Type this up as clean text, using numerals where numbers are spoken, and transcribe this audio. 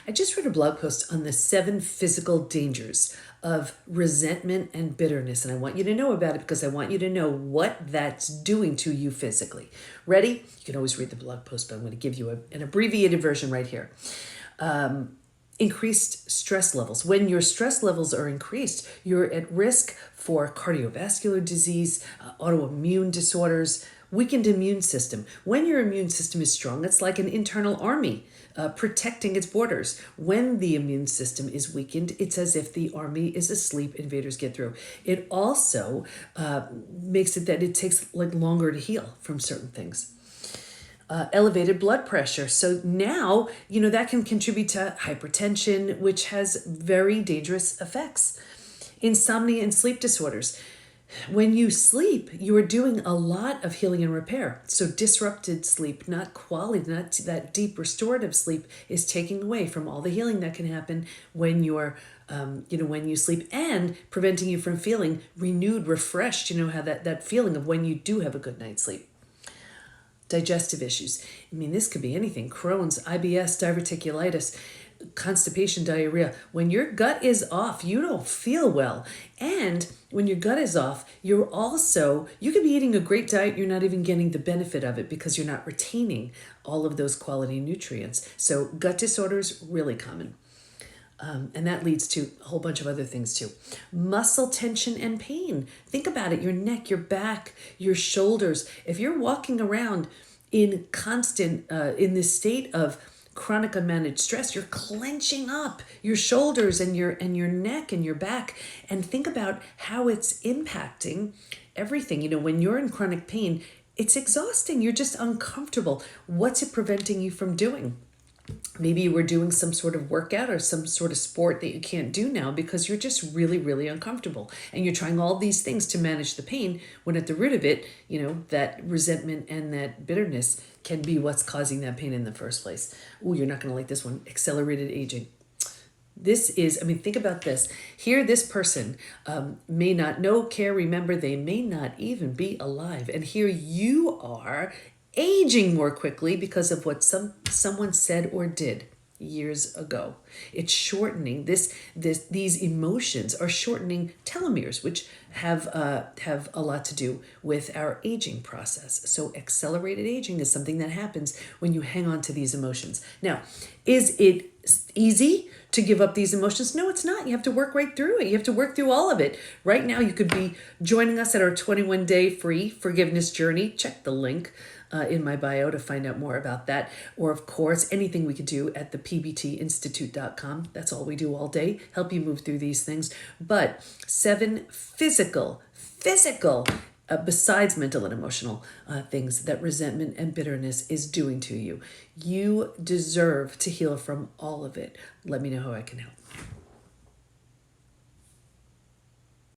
I just read a blog post on the 7 physical dangers of resentment and bitterness, and I want you to know about it because I want you to know what that's doing to you physically. Ready? You can always read the blog post, but I'm going to give you an abbreviated version right here. Increased stress levels. When your stress levels are increased, you're at risk for cardiovascular disease, autoimmune disorders, weakened immune system. When your immune system is strong, it's like an internal army protecting its borders. When the immune system is weakened, it's as if the army is asleep, invaders get through. It also makes it that it takes like longer to heal from certain things. Elevated blood pressure. So now, that can contribute to hypertension, which has very dangerous effects. Insomnia and sleep disorders. When you sleep, you are doing a lot of healing and repair. So disrupted sleep, not quality, not that deep restorative sleep, is taking away from all the healing that can happen when you're when you sleep, and preventing you from feeling renewed, refreshed, how that feeling of when you do have a good night's sleep. Digestive issues. This could be anything: Crohn's, IBS, diverticulitis, constipation, diarrhea. When your gut is off, you don't feel well. And when your gut is off, you could be eating a great diet, you're not even getting the benefit of it because you're not retaining all of those quality nutrients. So gut disorders, really common. And that leads to a whole bunch of other things too. Muscle tension and pain. Think about it: your neck, your back, your shoulders. If you're walking around in in this state of chronic unmanaged stress, you're clenching up your shoulders and your neck and your back. And think about how it's impacting everything. When you're in chronic pain, it's exhausting. You're just uncomfortable. What's it preventing you from doing? Maybe you were doing some sort of workout or some sort of sport that you can't do now because you're just really, really uncomfortable. And you're trying all these things to manage the pain, when at the root of it, that resentment and that bitterness can be what's causing that pain in the first place. Ooh, you're not going to like this one: accelerated aging. This is, think about this. Here, this person may not know, care, remember, they may not even be alive. And here you are, aging more quickly because of what someone said or did years ago. It's shortening these emotions are shortening telomeres, which have a lot to do with our aging process. So accelerated aging is something that happens when you hang on to these emotions. Now, is it easy to give up these emotions? No, it's not. You have to work right through it. You have to work through all of it. Right now, you could be joining us at our 21-day free forgiveness journey. Check the link in my bio to find out more about that. Or, of course, anything we could do at the pbtinstitute.com. That's all we do all day, help you move through these things. But 7 physical, besides mental and emotional things that resentment and bitterness is doing to you. You deserve to heal from all of it. Let me know how I can help.